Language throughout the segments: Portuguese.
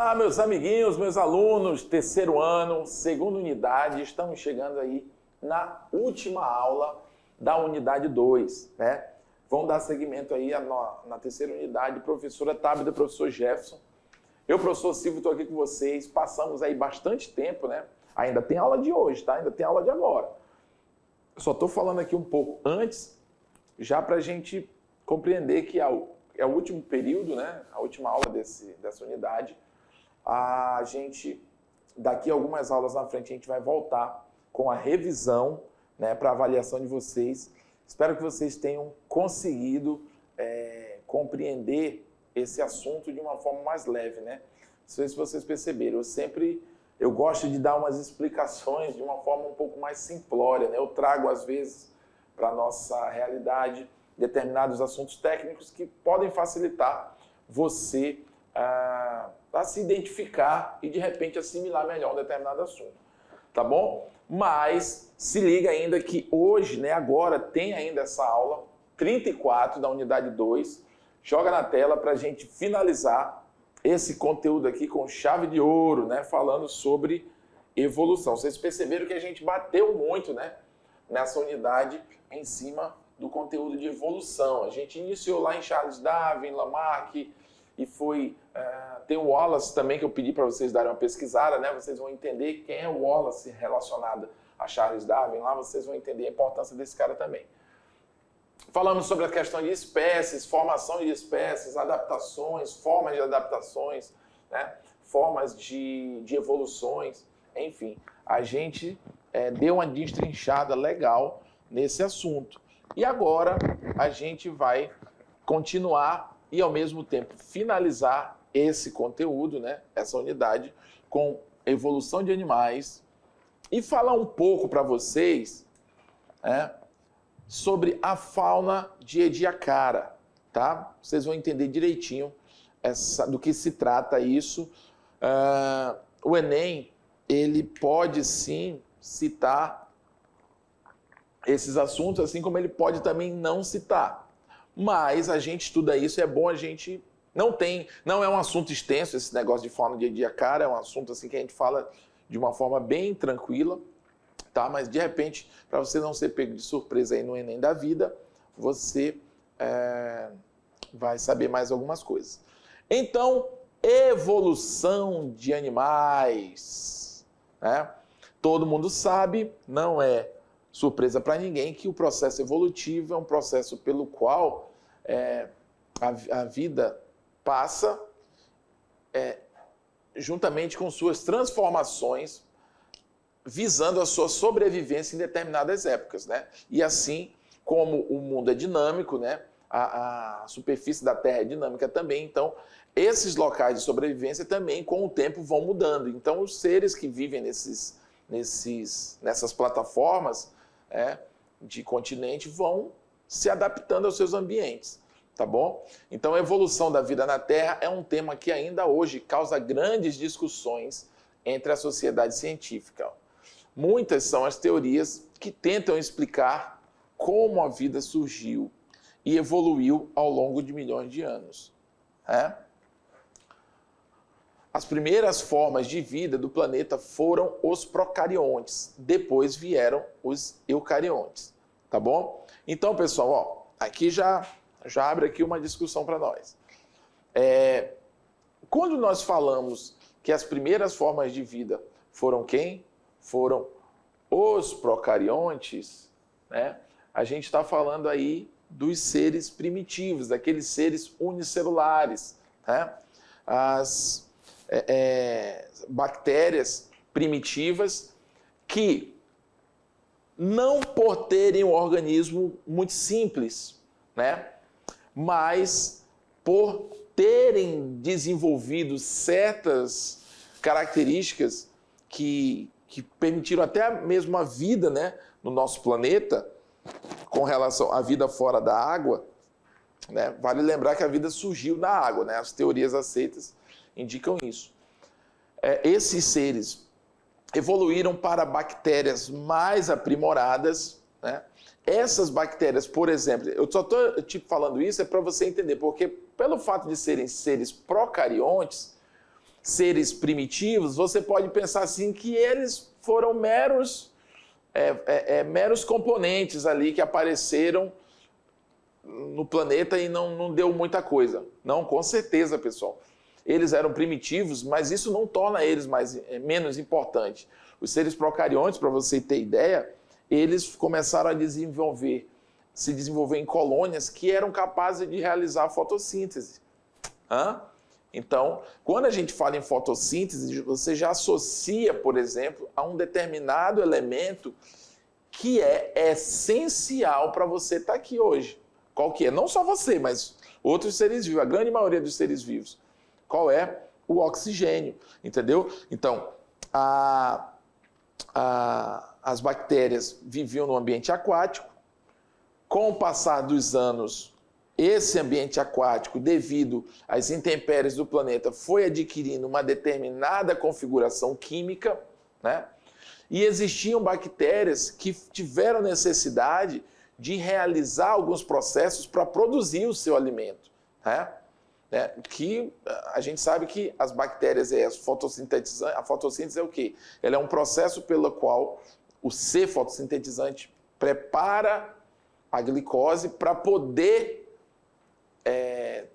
Olá, meus amiguinhos, meus alunos, terceiro ano, segunda unidade, estamos chegando aí na última aula da unidade 2, né? Vão dar seguimento aí na terceira unidade, professora Tábida, professor Jefferson. Eu, professor Silvio, estou aqui com vocês, passamos aí bastante tempo, né? Ainda tem aula de hoje, tá? Ainda tem aula de agora. Eu só estou falando aqui um pouco antes, já para a gente compreender que é o último período, né? A última aula dessa unidade. A gente, daqui a algumas aulas na frente, a gente vai voltar com a revisão, né, para avaliação de vocês. Espero que vocês tenham conseguido compreender esse assunto de uma forma mais leve, né? Não sei se vocês perceberam, eu gosto de dar umas explicações de uma forma um pouco mais simplória, né? Eu trago, às vezes, para a nossa realidade, determinados assuntos técnicos que podem facilitar você a se identificar e, de repente, assimilar melhor um determinado assunto, tá bom? Mas se liga ainda que hoje, né, agora, tem ainda essa aula 34 da unidade 2. Joga na tela para a gente finalizar esse conteúdo aqui com chave de ouro, né, falando sobre evolução. Vocês perceberam que a gente bateu muito, né, nessa unidade em cima do conteúdo de evolução. A gente iniciou lá em Charles Darwin, Lamarck, e foi... tem o Wallace também, que eu pedi para vocês darem uma pesquisada, né? Vocês vão entender quem é o Wallace relacionado a Charles Darwin. Lá vocês vão entender a importância desse cara também. Falamos sobre a questão de espécies, formação de espécies, adaptações, formas de adaptações, né? Formas de evoluções, enfim. A gente deu uma destrinchada legal nesse assunto. E agora a gente vai continuar e, ao mesmo tempo, finalizar esse conteúdo, né, essa unidade, com evolução de animais e falar um pouco para vocês, né, sobre a fauna de Ediacara, tá? Vocês vão entender direitinho do que se trata isso. O Enem, ele pode sim citar esses assuntos, assim como ele pode também não citar. Mas a gente estuda isso, é bom a gente... Não é um assunto extenso esse negócio de fauna de Ediacara, é um assunto assim que a gente fala de uma forma bem tranquila, tá? Mas de repente, para você não ser pego de surpresa aí no Enem da vida, você vai saber mais algumas coisas. Então, evolução de animais, né? Todo mundo sabe, não é surpresa para ninguém, que o processo evolutivo é um processo pelo qual a vida passa juntamente com suas transformações, visando a sua sobrevivência em determinadas épocas, né? E assim como o mundo é dinâmico, né? A superfície da Terra é dinâmica também, então esses locais de sobrevivência também com o tempo vão mudando. Então os seres que vivem nessas plataformas de continente vão se adaptando aos seus ambientes, tá bom? Então a evolução da vida na Terra é um tema que ainda hoje causa grandes discussões entre a sociedade científica. Muitas são as teorias que tentam explicar como a vida surgiu e evoluiu ao longo de milhões de anos, né? As primeiras formas de vida do planeta foram os procariontes, depois vieram os eucariontes, tá bom? Então, pessoal, ó, aqui já abre aqui uma discussão para nós. Quando nós falamos que as primeiras formas de vida foram quem? Foram os procariontes, né? A gente está falando aí dos seres primitivos, daqueles seres unicelulares, né? As bactérias primitivas que, não por terem um organismo muito simples, né, mas por terem desenvolvido certas características que permitiram até mesmo a vida, né, no nosso planeta, com relação à vida fora da água, né? Vale lembrar que a vida surgiu na água, né? As teorias aceitas indicam isso. Esses seres evoluíram para bactérias mais aprimoradas, né? Essas bactérias, por exemplo, eu só estou falando isso para você entender, porque pelo fato de serem seres procariontes, seres primitivos, você pode pensar assim que eles foram meros componentes ali que apareceram no planeta e não deu muita coisa. Não, com certeza, pessoal. Eles eram primitivos, mas isso não torna eles menos importantes. Os seres procariontes, para você ter ideia, eles começaram a se desenvolver em colônias que eram capazes de realizar fotossíntese. Então, quando a gente fala em fotossíntese, você já associa, por exemplo, a um determinado elemento que é essencial para você estar aqui hoje. Qual que é? Não só você, mas outros seres vivos, a grande maioria dos seres vivos. Qual é? O oxigênio, entendeu? Então, as bactérias viviam no ambiente aquático. Com o passar dos anos, esse ambiente aquático, devido às intempéries do planeta, foi adquirindo uma determinada configuração química, né? E existiam bactérias que tiveram necessidade de realizar alguns processos para produzir o seu alimento, né? Que a gente sabe que as bactérias, a fotossíntese é o quê? Ela é um processo pelo qual o ser fotossintetizante prepara a glicose para poder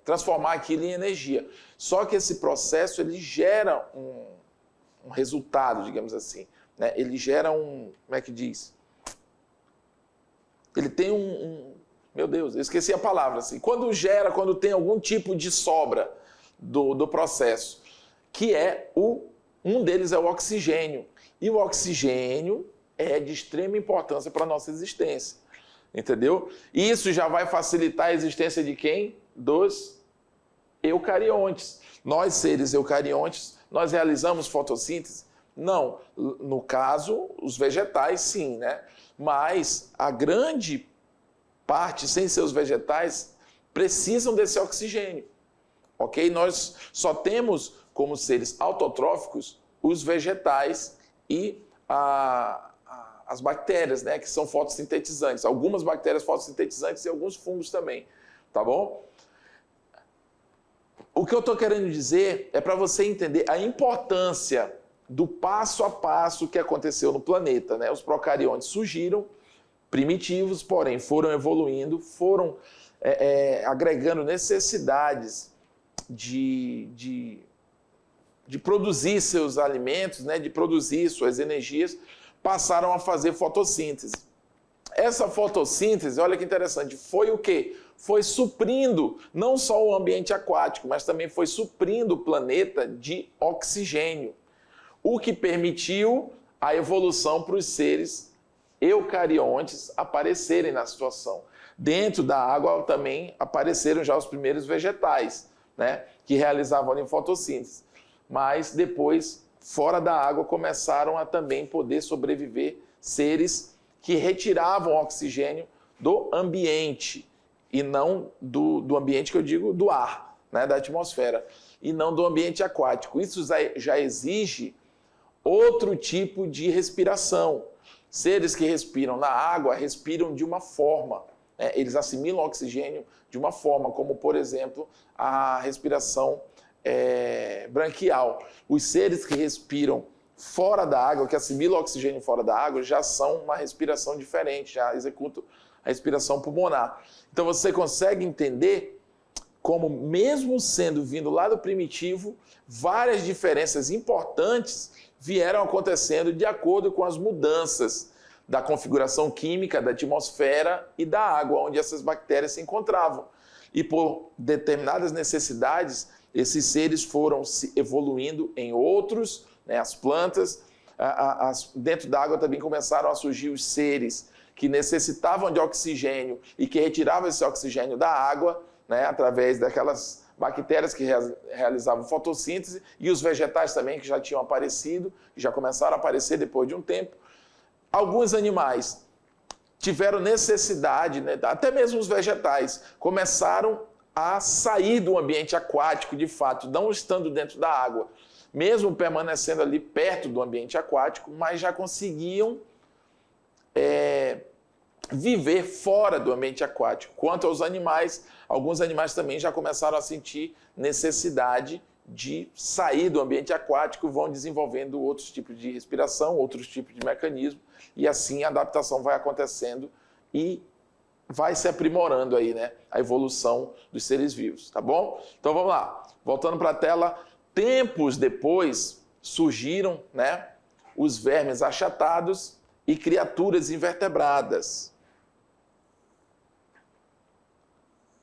transformar aquilo em energia. Só que esse processo ele gera um resultado, digamos assim, né? Ele gera como é que diz? Ele tem meu Deus, eu esqueci a palavra. Assim. Quando tem algum tipo de sobra do processo, que um deles é o oxigênio. E o oxigênio é de extrema importância para a nossa existência. Entendeu? E isso já vai facilitar a existência de quem? Dos eucariontes. Nós, seres eucariontes, nós realizamos fotossíntese? Não. No caso, os vegetais, sim, né? Mas a grande parte, sem seus vegetais, precisam desse oxigênio. Ok? Nós só temos como seres autotróficos os vegetais e as bactérias, né, que são fotossintetizantes. Algumas bactérias fotossintetizantes e alguns fungos também. Tá bom? O que eu estou querendo dizer é para você entender a importância do passo a passo que aconteceu no planeta, né? Os procariontes surgiram primitivos, porém foram evoluindo, foram agregando necessidades de produzir seus alimentos, né? De produzir suas energias, passaram a fazer fotossíntese. Essa fotossíntese, olha que interessante, foi o quê? Foi suprindo não só o ambiente aquático, mas também foi suprindo o planeta de oxigênio, o que permitiu a evolução para os seres eucariontes aparecerem na situação. Dentro da água também apareceram já os primeiros vegetais, né, que realizavam a fotossíntese. Mas depois, fora da água, começaram a também poder sobreviver seres que retiravam oxigênio do ambiente, e não do ambiente que eu digo do ar, né, da atmosfera, e não do ambiente aquático. Isso já exige outro tipo de respiração. Seres que respiram na água respiram de uma forma, né? Eles assimilam oxigênio de uma forma, como, por exemplo, a respiração branquial. Os seres que respiram fora da água, que assimilam oxigênio fora da água, já são uma respiração diferente, já executam a respiração pulmonar. Então você consegue entender como, mesmo sendo vindo lá do primitivo, várias diferenças importantes vieram acontecendo de acordo com as mudanças da configuração química da atmosfera e da água, onde essas bactérias se encontravam. E por determinadas necessidades, esses seres foram se evoluindo em outros, né, as plantas. Dentro da água também começaram a surgir os seres que necessitavam de oxigênio e que retiravam esse oxigênio da água, né, através daquelas bactérias que realizavam fotossíntese, e os vegetais também, que já tinham aparecido, que já começaram a aparecer depois de um tempo. Alguns animais tiveram necessidade, né, até mesmo os vegetais, começaram a sair do ambiente aquático, de fato, não estando dentro da água, mesmo permanecendo ali perto do ambiente aquático, mas já conseguiam viver fora do ambiente aquático. Quanto aos animais, alguns animais também já começaram a sentir necessidade de sair do ambiente aquático, vão desenvolvendo outros tipos de respiração, outros tipos de mecanismo, e assim a adaptação vai acontecendo e vai se aprimorando aí, né, a evolução dos seres vivos, tá bom? Então vamos lá, voltando para a tela, tempos depois surgiram, né, os vermes achatados e criaturas invertebradas.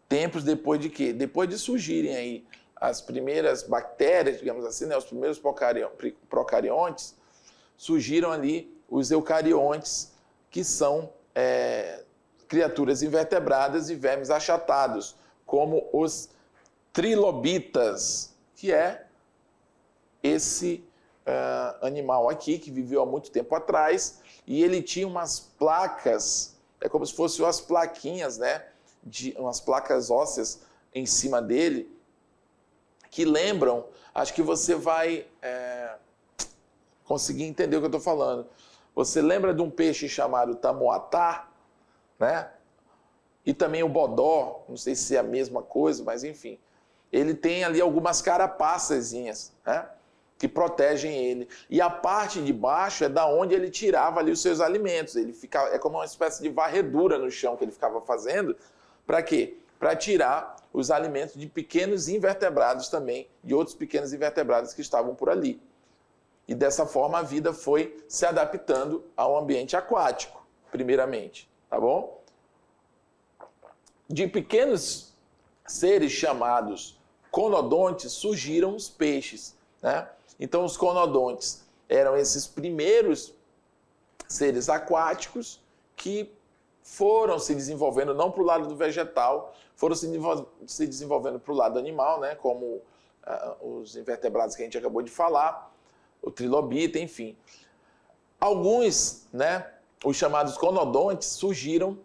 Tempos depois de quê? Depois de surgirem aí as primeiras bactérias, digamos assim, né, os primeiros procariontes, surgiram ali os eucariontes, que são criaturas invertebradas e vermes achatados, como os trilobitas, que é esse animal aqui, que viveu há muito tempo atrás, e ele tinha umas placas, é como se fossem umas plaquinhas, né, umas placas ósseas em cima dele, que lembram, acho que você vai conseguir entender o que eu estou falando. Você lembra de um peixe chamado tamoatá, né? E também o bodó, não sei se é a mesma coisa, mas enfim. Ele tem ali algumas carapaçazinhas, né, que protegem ele. E a parte de baixo é da onde ele tirava ali os seus alimentos. É como uma espécie de varredura no chão que ele ficava fazendo. Para quê? Para tirar os alimentos de pequenos invertebrados também, de outros pequenos invertebrados que estavam por ali. E dessa forma a vida foi se adaptando ao ambiente aquático, primeiramente, tá bom? De pequenos seres chamados conodontes surgiram os peixes, né? Então os conodontes eram esses primeiros seres aquáticos que foram se desenvolvendo não para o lado do vegetal, foram se desenvolvendo para o lado animal, né? Como os invertebrados que a gente acabou de falar, o trilobita, enfim. Alguns, né, os chamados conodontes, surgiram,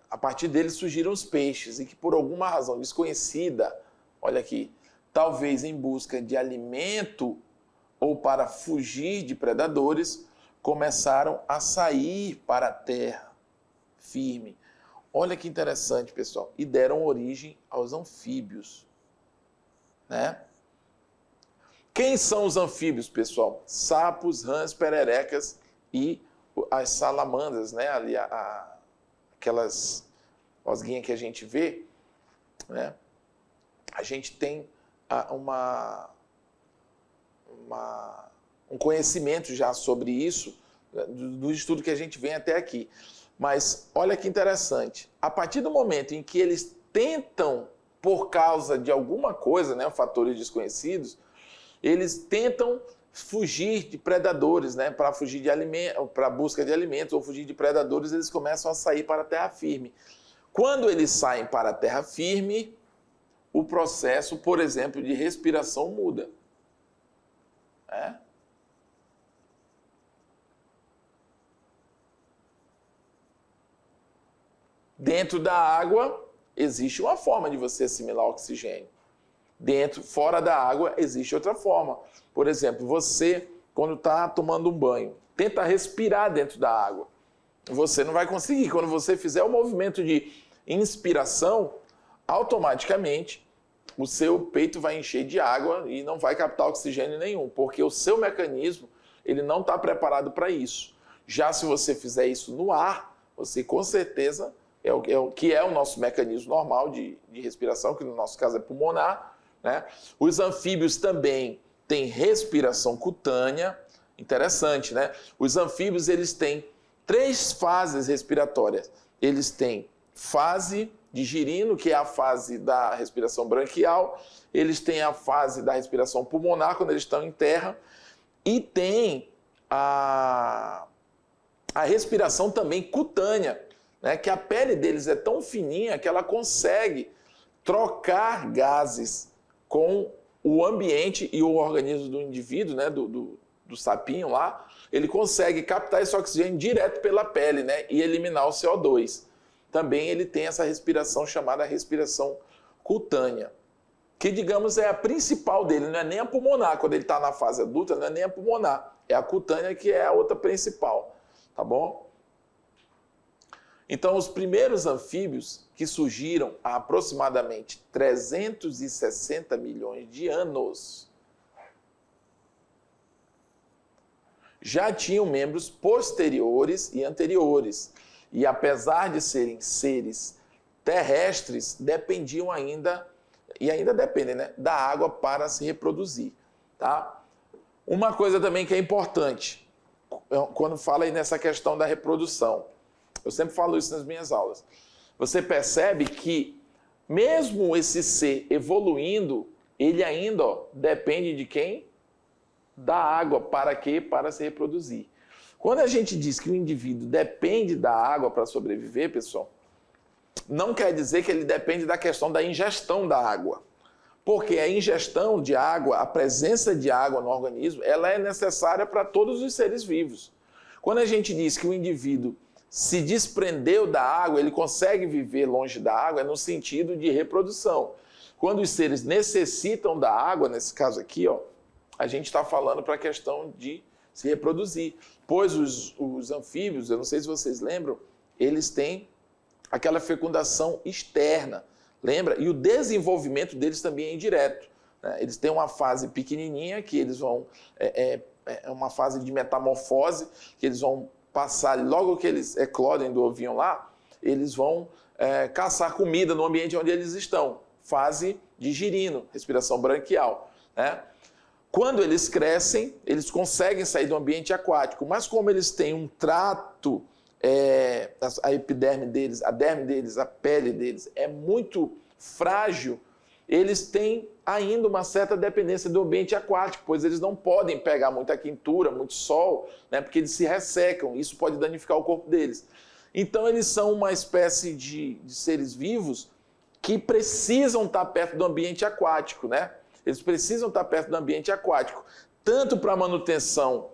a partir deles surgiram os peixes, e que por alguma razão desconhecida, olha aqui, talvez em busca de alimento ou para fugir de predadores, começaram a sair para a terra firme. Olha que interessante, pessoal. E deram origem aos anfíbios, né? Quem são os anfíbios, pessoal? Sapos, rãs, pererecas e as salamandras, né? Ali aquelas osguinhas que a gente vê, né? A gente tem um conhecimento já sobre isso, do estudo que a gente vem até aqui. Mas olha que interessante, a partir do momento em que eles tentam, por causa de alguma coisa, né, fatores desconhecidos, eles tentam fugir de predadores, né, para fugir de alimento, para busca de alimentos ou fugir de predadores, eles começam a sair para a terra firme. Quando eles saem para a terra firme, o processo, por exemplo, de respiração muda. Dentro da água existe uma forma de você assimilar oxigênio. Fora da água existe outra forma. Por exemplo, você, quando está tomando um banho, tenta respirar dentro da água. Você não vai conseguir. Quando você fizer o movimento de inspiração, automaticamente o seu peito vai encher de água e não vai captar oxigênio nenhum, porque o seu mecanismo ele não está preparado para isso. Já se você fizer isso no ar, você com certeza, que é o nosso mecanismo normal de respiração, que no nosso caso é pulmonar, né? Os anfíbios também têm respiração cutânea, interessante, né? Os anfíbios eles têm 3 fases respiratórias. Eles têm fase de girino, que é a fase da respiração branquial, eles têm a fase da respiração pulmonar, quando eles estão em terra, e tem a respiração também cutânea, né, que a pele deles é tão fininha que ela consegue trocar gases com o ambiente e o organismo do indivíduo, né, do sapinho lá, ele consegue captar esse oxigênio direto pela pele, né, e eliminar o CO2. Também ele tem essa respiração chamada respiração cutânea, que, digamos, é a principal dele, não é nem a pulmonar. Quando ele está na fase adulta, não é nem a pulmonar, é a cutânea que é a outra principal, tá bom? Então, os primeiros anfíbios que surgiram há aproximadamente 360 milhões de anos já tinham membros posteriores e anteriores. E apesar de serem seres terrestres, dependiam ainda, e ainda dependem, né, da água para se reproduzir. Tá? Uma coisa também que é importante, quando fala aí nessa questão da reprodução, eu sempre falo isso nas minhas aulas, você percebe que mesmo esse ser evoluindo, ele ainda depende de quem? Da água. Para quê? Para se reproduzir. Quando a gente diz que o indivíduo depende da água para sobreviver, pessoal, não quer dizer que ele depende da questão da ingestão da água. Porque a ingestão de água, a presença de água no organismo, ela é necessária para todos os seres vivos. Quando a gente diz que o indivíduo se desprendeu da água, ele consegue viver longe da água, é no sentido de reprodução. Quando os seres necessitam da água, nesse caso aqui, ó, a gente está falando para a questão de se reproduzir. Pois os anfíbios, eu não sei se vocês lembram, eles têm aquela fecundação externa, lembra? E o desenvolvimento deles também é indireto. Né? Eles têm uma fase pequenininha, que eles vão... É uma fase de metamorfose, que eles vão passar, logo que eles eclodem do ovinho lá, eles vão caçar comida no ambiente onde eles estão. Fase de girino, respiração branquial, né? Quando eles crescem, eles conseguem sair do ambiente aquático, mas como eles têm um trato, a epiderme deles, a derme deles, a pele deles é muito frágil, eles têm ainda uma certa dependência do ambiente aquático, pois eles não podem pegar muita quentura, muito sol, né, porque eles se ressecam, isso pode danificar o corpo deles. Então eles são uma espécie de seres vivos que precisam estar perto do ambiente aquático, né? Eles precisam estar perto do ambiente aquático, tanto para a manutenção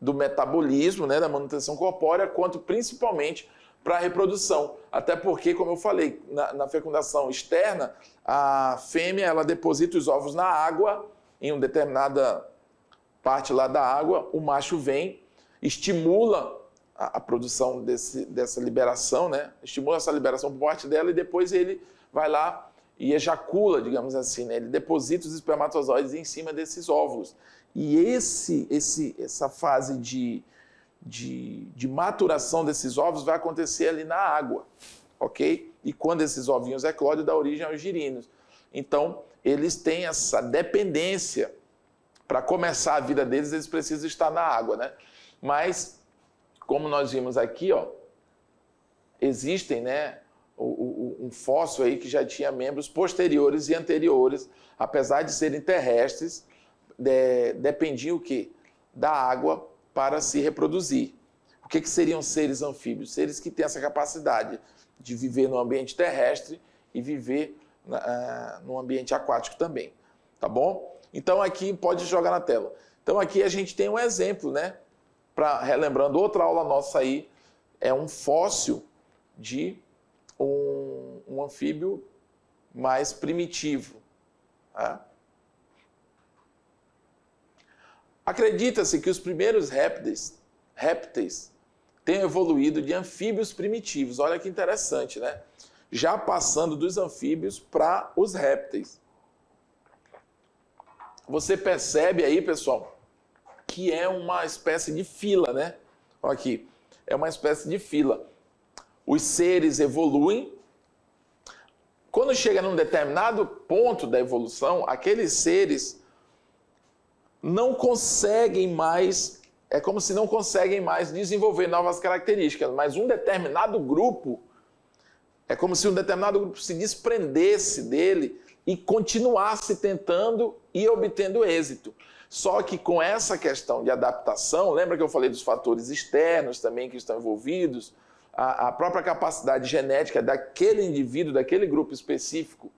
do metabolismo, né, da manutenção corpórea, quanto principalmente para a reprodução. Até porque, como eu falei, na fecundação externa, a fêmea ela deposita os ovos na água, em uma determinada parte lá da água, o macho vem, estimula a produção dessa liberação, né, estimula essa liberação por parte dela e depois ele vai lá e ejacula, digamos assim, né? Ele deposita os espermatozoides em cima desses óvulos. E essa fase de maturação desses ovos vai acontecer ali na água, ok? E quando esses ovinhos eclodem, dá origem aos girinos. Então, eles têm essa dependência. Para começar a vida deles, eles precisam estar na água, né? Mas, como nós vimos aqui, ó, existem, né, um fóssil aí que já tinha membros posteriores e anteriores, apesar de serem terrestres, dependiam o quê? Da água para se reproduzir. O que seriam seres anfíbios? Seres que têm essa capacidade de viver no ambiente terrestre e viver no ambiente aquático também. Tá bom? Então aqui, pode jogar na tela. Então aqui a gente tem um exemplo, né? Relembrando outra aula nossa aí, é um fóssil de um anfíbio mais primitivo. Tá? Acredita-se que os primeiros répteis tenham evoluído de anfíbios primitivos. Olha que interessante, né? Já passando dos anfíbios para os répteis. Você percebe aí, pessoal, que é uma espécie de fila, né? Olha aqui, é uma espécie de fila. Os seres evoluem. Quando chega num determinado ponto da evolução, aqueles seres não conseguem mais, é como se não conseguem mais desenvolver novas características, mas um determinado grupo, é como se um determinado grupo se desprendesse dele e continuasse tentando e obtendo êxito. Só que com essa questão de adaptação, lembra que eu falei dos fatores externos também que estão envolvidos, a própria capacidade genética daquele indivíduo, daquele grupo específico,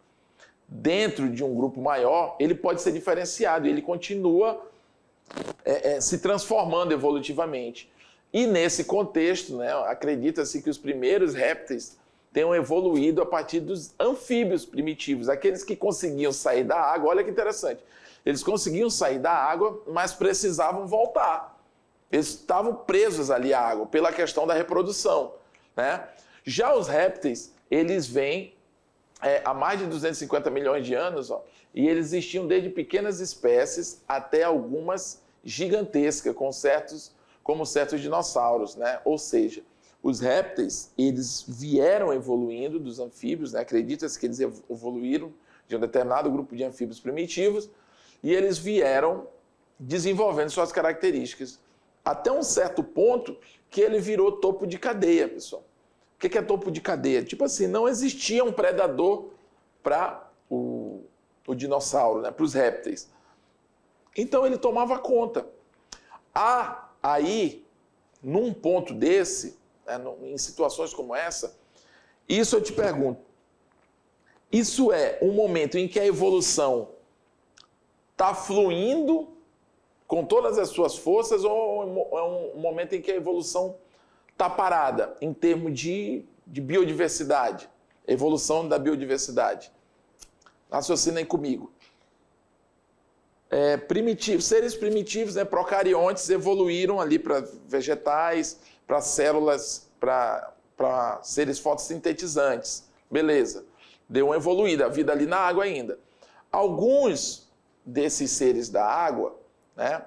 dentro de um grupo maior, ele pode ser diferenciado e ele continua se transformando evolutivamente. E nesse contexto, né, acredita-se que os primeiros répteis tenham evoluído a partir dos anfíbios primitivos, aqueles que conseguiam sair da água. Olha que interessante, eles conseguiam sair da água, mas precisavam voltar. Eles estavam presos ali à água pela questão da reprodução, né? Já os répteis, eles vêm há mais de 250 milhões de anos, ó, e eles existiam desde pequenas espécies até algumas gigantescas, como certos dinossauros, né? Ou seja, os répteis, eles vieram evoluindo dos anfíbios, né? Acredita-se que eles evoluíram de um determinado grupo de anfíbios primitivos e eles vieram desenvolvendo suas características até um certo ponto que ele virou topo de cadeia, pessoal. O que é topo de cadeia? Tipo assim, não existia um predador para o dinossauro, né? Para os répteis. Então ele tomava conta. Aí, num ponto desse, né, em situações como essa, isso eu te pergunto, isso é um momento em que a evolução está fluindo com todas as suas forças ou é um momento em que a evolução está parada em termos de biodiversidade, evolução da biodiversidade? Raciocinem comigo. Seres primitivos, né, procariontes, evoluíram ali para vegetais, para células, para seres fotossintetizantes. Beleza. Deu uma evoluída, a vida ali na água ainda. Alguns desses seres da água, né,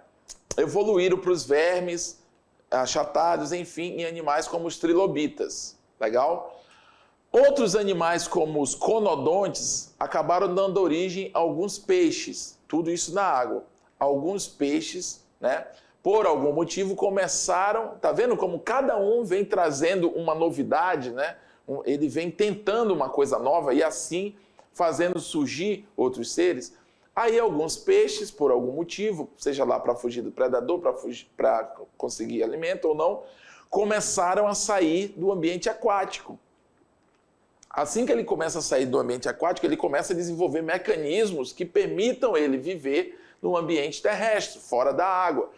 evoluíram para os vermes, achatados, enfim, em animais como os trilobitas. Legal? Outros animais, como os conodontes, acabaram dando origem a alguns peixes. Tudo isso na água. Alguns peixes, né, por algum motivo, começaram... Tá vendo como cada um vem trazendo uma novidade, né? Ele vem tentando uma coisa nova e assim fazendo surgir outros seres. Aí alguns peixes, por algum motivo, seja lá para fugir do predador, para conseguir alimento ou não, começaram a sair do ambiente aquático. Assim que ele começa a sair do ambiente aquático, ele começa a desenvolver mecanismos que permitam ele viver no ambiente terrestre, fora da água.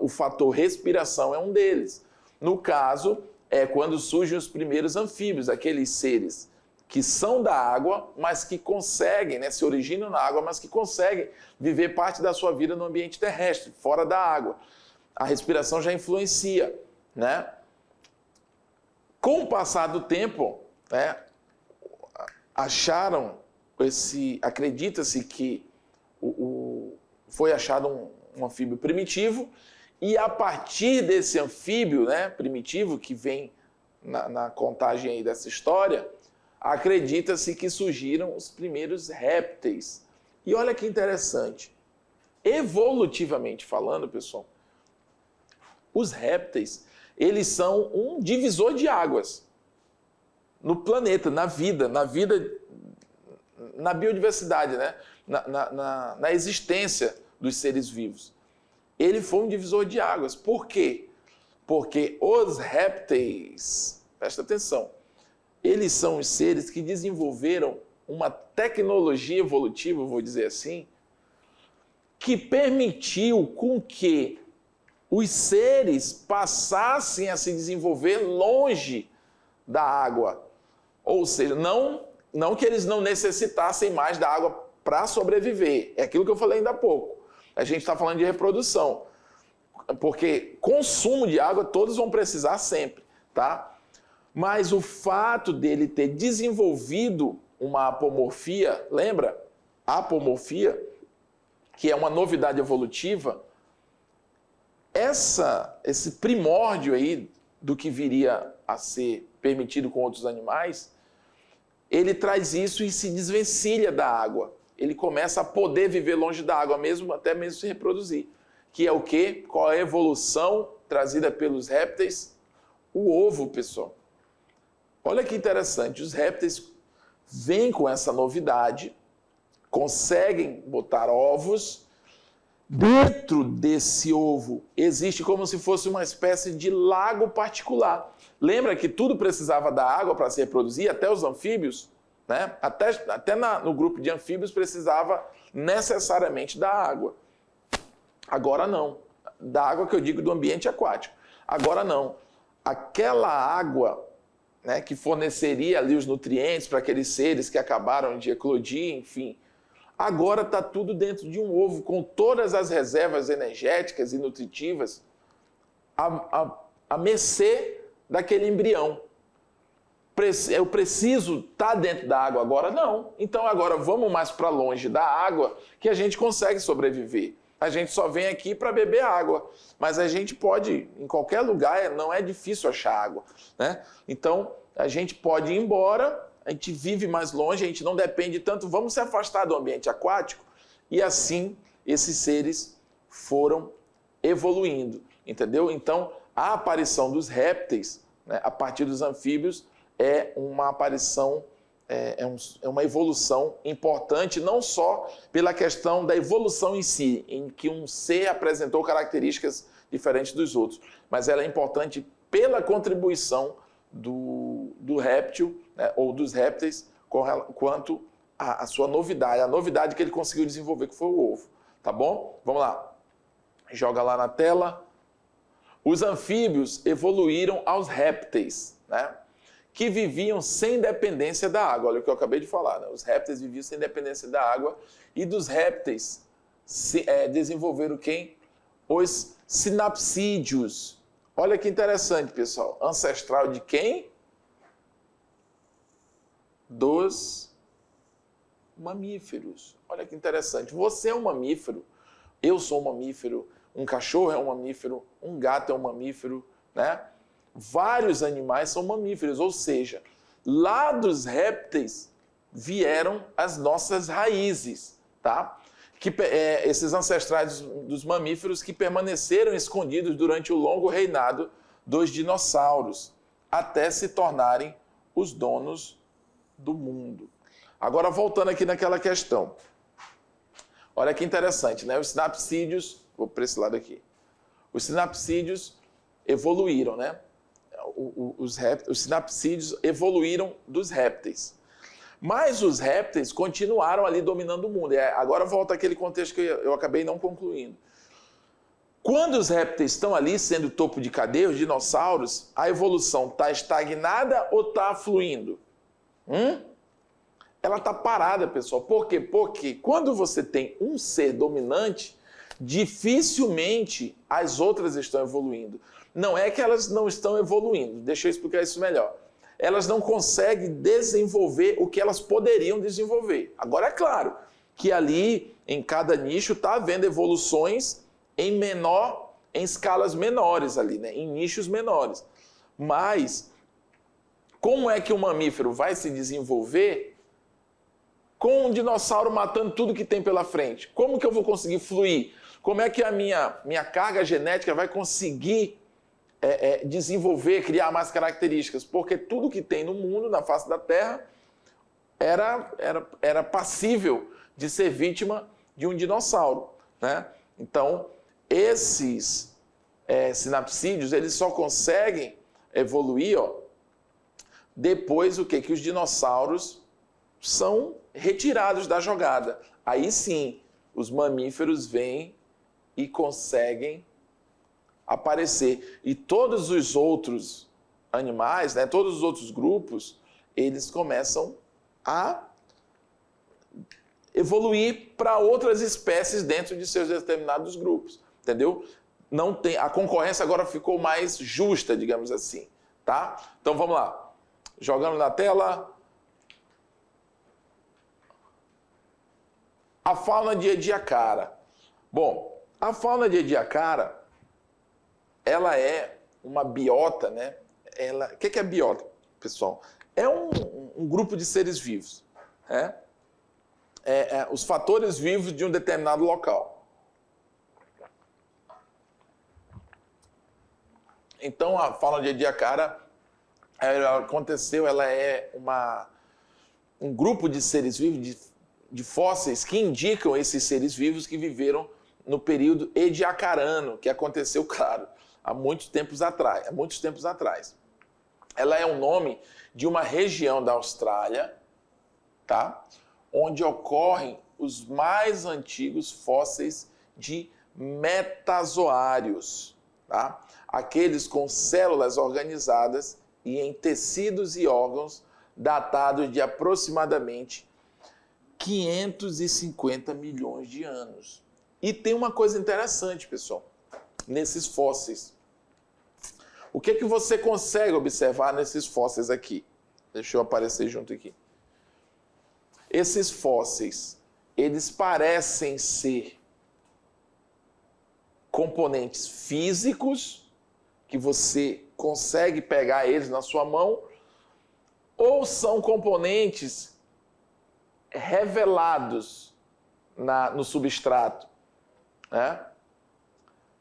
O fator respiração é um deles. No caso, é quando surgem os primeiros anfíbios, aqueles seres que são da água, mas que conseguem, né, se originam na água, mas que conseguem viver parte da sua vida no ambiente terrestre, fora da água. A respiração já influencia, né? Com o passar do tempo, né, acredita-se que foi achado um anfíbio primitivo, e a partir desse anfíbio, né, primitivo, que vem na contagem aí dessa história, acredita-se que surgiram os primeiros répteis. E olha que interessante, evolutivamente falando, pessoal, os répteis, eles são um divisor de águas no planeta, na vida, na biodiversidade, né? na existência dos seres vivos. Ele foi um divisor de águas. Por quê? Porque os répteis, presta atenção, eles são os seres que desenvolveram uma tecnologia evolutiva, vou dizer assim, que permitiu com que os seres passassem a se desenvolver longe da água. Ou seja, não que eles não necessitassem mais da água para sobreviver. É aquilo que eu falei ainda há pouco. A gente está falando de reprodução. Porque consumo de água todos vão precisar sempre, tá? Mas o fato dele ter desenvolvido uma apomorfia, lembra? Apomorfia, que é uma novidade evolutiva, esse primórdio aí do que viria a ser permitido com outros animais, ele traz isso e se desvencilha da água. Ele começa a poder viver longe da água, até mesmo se reproduzir. Que é o quê? Qual é a evolução trazida pelos répteis? O ovo, pessoal. Olha que interessante, os répteis vêm com essa novidade, conseguem botar ovos. Dentro desse ovo existe como se fosse uma espécie de lago particular. Lembra que tudo precisava da água para se reproduzir, até os anfíbios, né? Até no grupo de anfíbios precisava necessariamente da água. Agora não. Da água que eu digo do ambiente aquático. Agora não. Aquela água, né, que forneceria ali os nutrientes para aqueles seres que acabaram de eclodir, enfim, agora está tudo dentro de um ovo, com todas as reservas energéticas e nutritivas a mercê daquele embrião. eu preciso estar dentro da água agora? Não. Então agora vamos mais para longe da água que a gente consegue sobreviver. A gente só vem aqui para beber água, mas a gente pode, em qualquer lugar, não é difícil achar água, né? Então a gente pode ir embora, a gente vive mais longe, a gente não depende tanto, vamos se afastar do ambiente aquático, e assim esses seres foram evoluindo, entendeu? Então a aparição dos répteis, né, a partir dos anfíbios, é uma aparição, é uma evolução importante, não só pela questão da evolução em si, em que um ser apresentou características diferentes dos outros, mas ela é importante pela contribuição do réptil, né, ou dos répteis, quanto à sua novidade, a novidade que ele conseguiu desenvolver, que foi o ovo. Tá bom? Vamos lá. Joga lá na tela. Os anfíbios evoluíram aos répteis, né, que viviam sem dependência da água. Olha o que eu acabei de falar, né? Os répteis viviam sem dependência da água, e dos répteis desenvolveram quem? Os sinapsídeos. Olha que interessante, pessoal. Ancestral de quem? Dos mamíferos. Olha que interessante. Você é um mamífero, eu sou um mamífero, um cachorro é um mamífero, um gato é um mamífero, né? Vários animais são mamíferos, ou seja, lá dos répteis vieram as nossas raízes, tá? Esses ancestrais dos mamíferos que permaneceram escondidos durante o longo reinado dos dinossauros, até se tornarem os donos do mundo. Agora, voltando aqui naquela questão. Olha que interessante, né? Os sinapsídeos, vou para esse lado aqui. Os sinapsídeos evoluíram, né? Os sinapsídeos evoluíram dos répteis. Mas os répteis continuaram ali dominando o mundo. Agora volta aquele contexto que eu acabei não concluindo. Quando os répteis estão ali sendo topo de cadeia, os dinossauros, a evolução está estagnada ou está fluindo? Ela está parada, pessoal. Por quê? Porque quando você tem um ser dominante, dificilmente as outras estão evoluindo. Não é que elas não estão evoluindo, deixa eu explicar isso melhor. Elas não conseguem desenvolver o que elas poderiam desenvolver. Agora, é claro que ali, em cada nicho, está havendo evoluções em escalas menores ali, né? Em nichos menores. Mas, como é que um mamífero vai se desenvolver com um dinossauro matando tudo que tem pela frente? Como que eu vou conseguir fluir? Como é que a minha carga genética vai conseguir desenvolver, criar mais características? Porque tudo que tem no mundo, na face da Terra, era passível de ser vítima de um dinossauro, né? Então, esses sinapsídeos, eles só conseguem evoluir, depois que os dinossauros são retirados da jogada. Aí sim, os mamíferos vêm e conseguem aparecer. E todos os outros animais, né, todos os outros grupos, eles começam a evoluir para outras espécies dentro de seus determinados grupos, entendeu? Não tem, a concorrência agora ficou mais justa, digamos assim, tá? Então vamos lá. Jogando na tela. A fauna de Ediacara. Bom, a fauna de Ediacara, ela é uma biota, né? O que é biota, pessoal? É um grupo de seres vivos, né? Os fatores vivos de um determinado local. Então, a fauna de Ediacara, ela é um grupo de seres vivos, de fósseis que indicam esses seres vivos que viveram no período ediacarano, que aconteceu, claro, há muitos tempos atrás. Ela é o nome de uma região da Austrália, tá? Onde ocorrem os mais antigos fósseis de metazoários, tá? Aqueles com células organizadas e em tecidos e órgãos datados de aproximadamente 550 milhões de anos. E tem uma coisa interessante, pessoal, nesses fósseis. O que você consegue observar nesses fósseis aqui? Deixa eu aparecer junto aqui. Esses fósseis, eles parecem ser componentes físicos, que você consegue pegar eles na sua mão, ou são componentes revelados no substrato, né?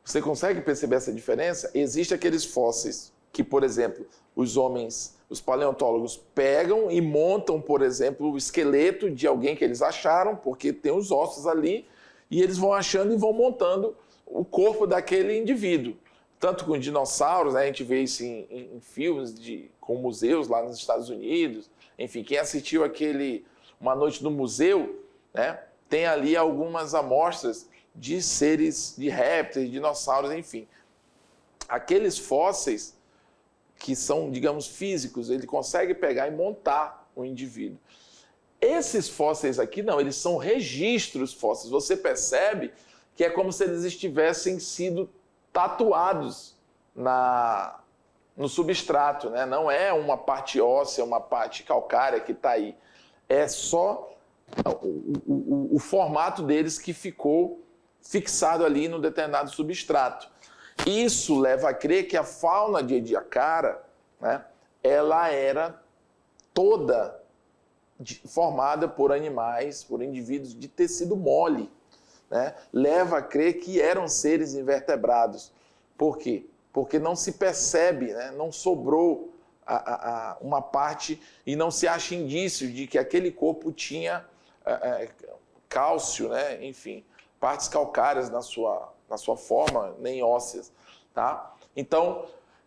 Você consegue perceber essa diferença? Existem aqueles fósseis que, por exemplo, os paleontólogos pegam e montam, por exemplo, o esqueleto de alguém que eles acharam, porque tem os ossos ali, e eles vão achando e vão montando o corpo daquele indivíduo. Tanto com dinossauros, né? A gente vê isso em filmes com museus lá nos Estados Unidos. Enfim, quem assistiu Uma Noite no Museu, né? Tem ali algumas amostras de seres, de répteis, dinossauros, enfim. Aqueles fósseis que são, digamos, físicos, ele consegue pegar e montar o indivíduo. Esses fósseis aqui, não, eles são registros fósseis. Você percebe que é como se eles estivessem sido tatuados no substrato, né? Não é uma parte óssea, uma parte calcária que está aí. É só o formato deles que ficou fixado ali no determinado substrato. Isso leva a crer que a fauna de Ediacara, né, ela era toda formada por animais, por indivíduos de tecido mole, né? Leva a crer que eram seres invertebrados. Por quê? Porque não se percebe, né? Não sobrou uma parte e não se acha indícios de que aquele corpo tinha cálcio, né? Enfim, partes calcárias na sua forma, nem ósseas, tá? Então,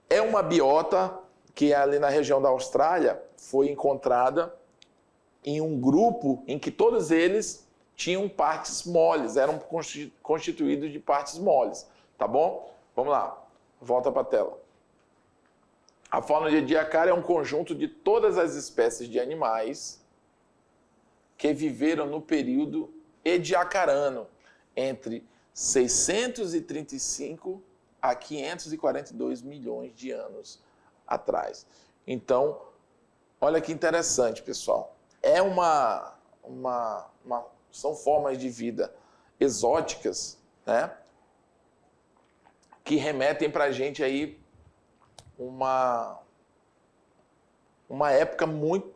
é uma biota que ali na região da Austrália foi encontrada em um grupo em que todos eles tinham partes moles, eram constituídos de partes moles, tá bom? Vamos lá, volta para a tela. A fauna de Ediacara é um conjunto de todas as espécies de animais que viveram no período ediacarano, entre 635 a 542 milhões de anos atrás. Então, olha que interessante, pessoal. São formas de vida exóticas, né? Que remetem para a gente aí uma época muito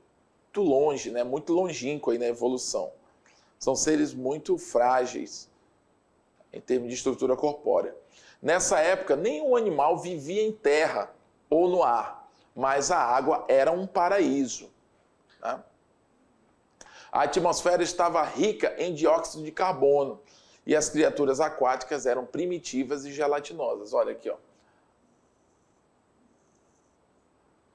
longe, né? Muito longínqua aí na evolução. São seres muito frágeis em termos de estrutura corpórea. Nessa época, nenhum animal vivia em terra ou no ar, mas a água era um paraíso, né? A atmosfera estava rica em dióxido de carbono e as criaturas aquáticas eram primitivas e gelatinosas. Olha aqui, ó.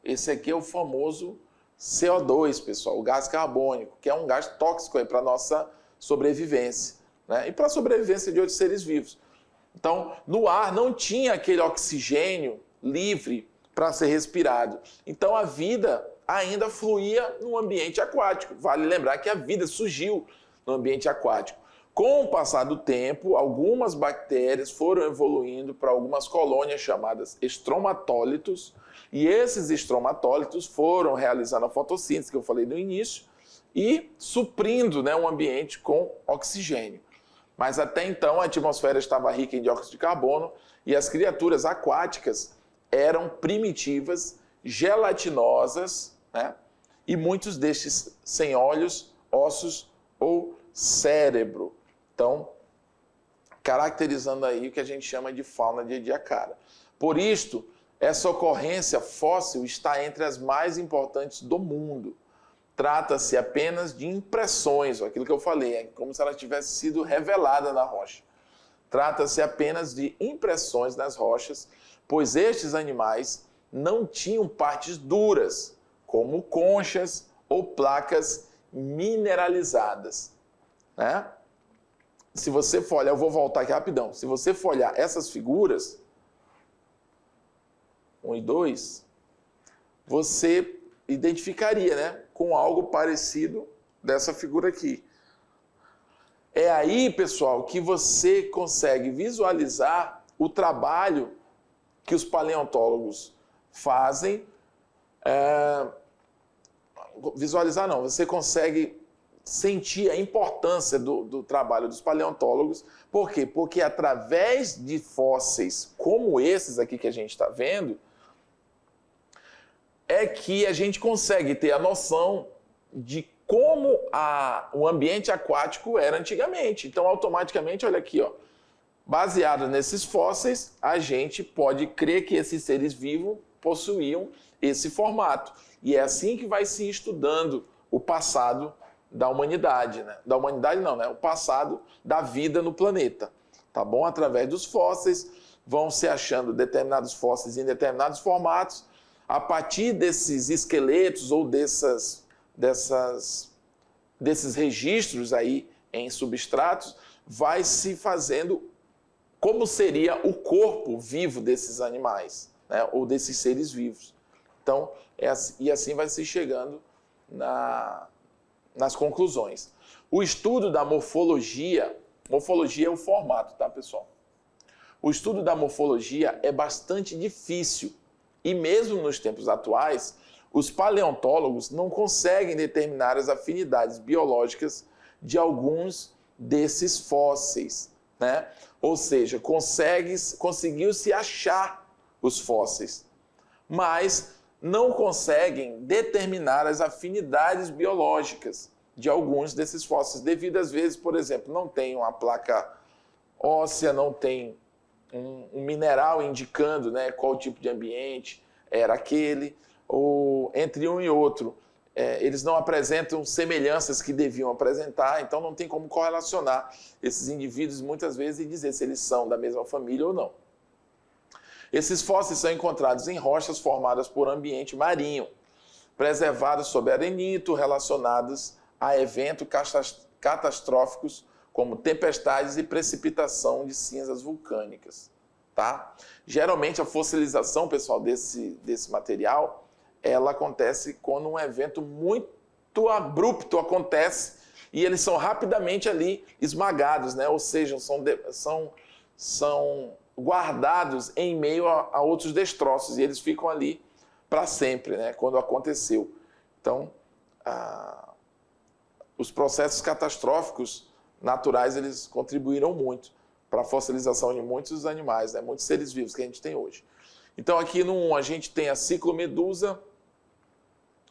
Esse aqui é o famoso CO2, pessoal, o gás carbônico, que é um gás tóxico para a nossa sobrevivência, né? E para a sobrevivência de outros seres vivos. Então, no ar não tinha aquele oxigênio livre para ser respirado. Então, a vida ainda fluía no ambiente aquático. Vale lembrar que a vida surgiu no ambiente aquático. Com o passar do tempo, algumas bactérias foram evoluindo para algumas colônias chamadas estromatólitos, e esses estromatólitos foram realizando a fotossíntese, que eu falei no início, e suprindo, né, um ambiente com oxigênio. Mas até então a atmosfera estava rica em dióxido de carbono e as criaturas aquáticas eram primitivas, gelatinosas, né? E muitos destes sem olhos, ossos ou cérebro. Então, caracterizando aí o que a gente chama de fauna de Ediacara. Por isto, essa ocorrência fóssil está entre as mais importantes do mundo. Trata-se apenas de impressões, aquilo que eu falei, é como se ela tivesse sido revelada na rocha. Trata-se apenas de impressões nas rochas, pois estes animais não tinham partes duras, como conchas ou placas mineralizadas, né? Se você for olhar, eu vou voltar aqui rapidão, se você for olhar essas figuras, 1 e 2, você identificaria, né, com algo parecido dessa figura aqui. É aí, pessoal, que você consegue visualizar o trabalho que os paleontólogos fazem visualizar não, você consegue sentir a importância do trabalho dos paleontólogos. Por quê? Porque através de fósseis como esses aqui que a gente está vendo, é que a gente consegue ter a noção de como o ambiente aquático era antigamente. Então, automaticamente, olha aqui, ó, baseado nesses fósseis, a gente pode crer que esses seres vivos possuíam esse formato. E é assim que vai se estudando o passado da humanidade, né? Da humanidade não, né? O passado da vida no planeta, tá bom? Através dos fósseis, vão se achando determinados fósseis em determinados formatos. A partir desses esqueletos ou desses registros aí em substratos, vai se fazendo como seria o corpo vivo desses animais, né? Ou desses seres vivos. Então, e assim vai se chegando nas conclusões. O estudo da morfologia é o formato, tá, pessoal? O estudo da morfologia é bastante difícil e mesmo nos tempos atuais, os paleontólogos não conseguem determinar as afinidades biológicas de alguns desses fósseis, né? Ou seja, conseguiu-se achar os fósseis, mas não conseguem determinar as afinidades biológicas de alguns desses fósseis, devido às vezes, por exemplo, não tem uma placa óssea, não tem um mineral indicando, né, qual tipo de ambiente era aquele, ou entre um e outro, eles não apresentam semelhanças que deviam apresentar, então não tem como correlacionar esses indivíduos muitas vezes e dizer se eles são da mesma família ou não. Esses fósseis são encontrados em rochas formadas por ambiente marinho, preservados sob arenito, relacionados a eventos catastróficos como tempestades e precipitação de cinzas vulcânicas. Tá? Geralmente a fossilização, pessoal, desse material, ela acontece quando um evento muito abrupto acontece e eles são rapidamente ali esmagados, né? Ou seja, são guardados em meio a outros destroços e eles ficam ali para sempre, né? Quando aconteceu. Então, os processos catastróficos naturais, eles contribuíram muito para a fossilização de muitos animais, né? Muitos seres vivos que a gente tem hoje. Então, aqui no 1 a gente tem a ciclomedusa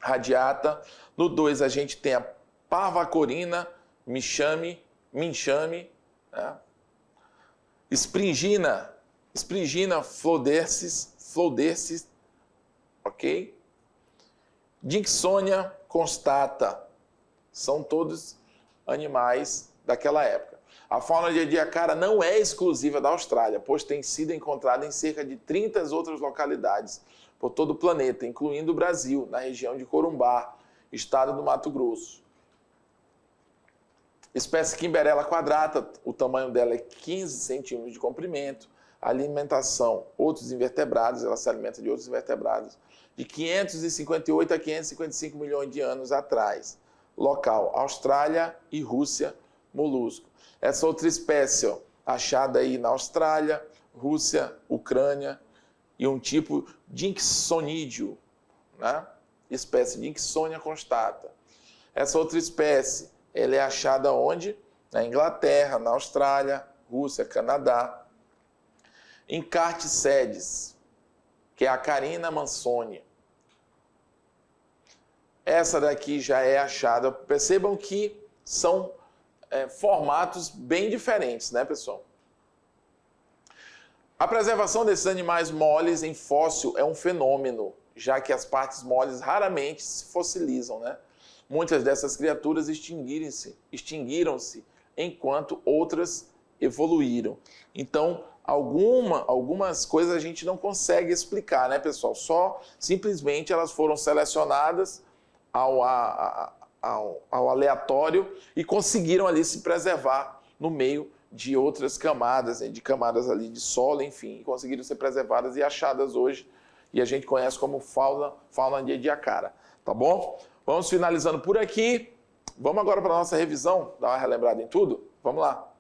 radiata, no 2 a gente tem a parvacorina, minchame, né? Springina flodercis, ok? Dicksonia constata, são todos animais daquela época. A fauna de Ediacara não é exclusiva da Austrália, pois tem sido encontrada em cerca de 30 outras localidades por todo o planeta, incluindo o Brasil, na região de Corumbá, estado do Mato Grosso. Espécie Quimberella quadrata, o tamanho dela é 15 centímetros de comprimento. A alimentação, outros invertebrados, ela se alimenta de outros invertebrados, de 558 a 555 milhões de anos atrás. Local, Austrália e Rússia, molusco. Essa outra espécie, ó, achada aí na Austrália, Rússia, Ucrânia, e um tipo Dicksonídeo, né? Espécie Dicksonia constata. Essa outra espécie, ela é achada onde? Na Inglaterra, na Austrália, Rússia, Canadá. Encarticedes, que é a Carina mansoni. Essa daqui já é achada. Percebam que são formatos bem diferentes, né, pessoal? A preservação desses animais moles em fóssil é um fenômeno, já que as partes moles raramente se fossilizam, né? Muitas dessas criaturas extinguiram-se, enquanto outras evoluíram. Então, algumas coisas a gente não consegue explicar, né, pessoal? Só simplesmente elas foram selecionadas ao aleatório e conseguiram ali se preservar no meio de outras camadas, né, de camadas ali de solo, enfim, e conseguiram ser preservadas e achadas hoje, e a gente conhece como fauna de Ediacara, tá bom? Vamos finalizando por aqui. Vamos agora para a nossa revisão, dar uma relembrada em tudo? Vamos lá.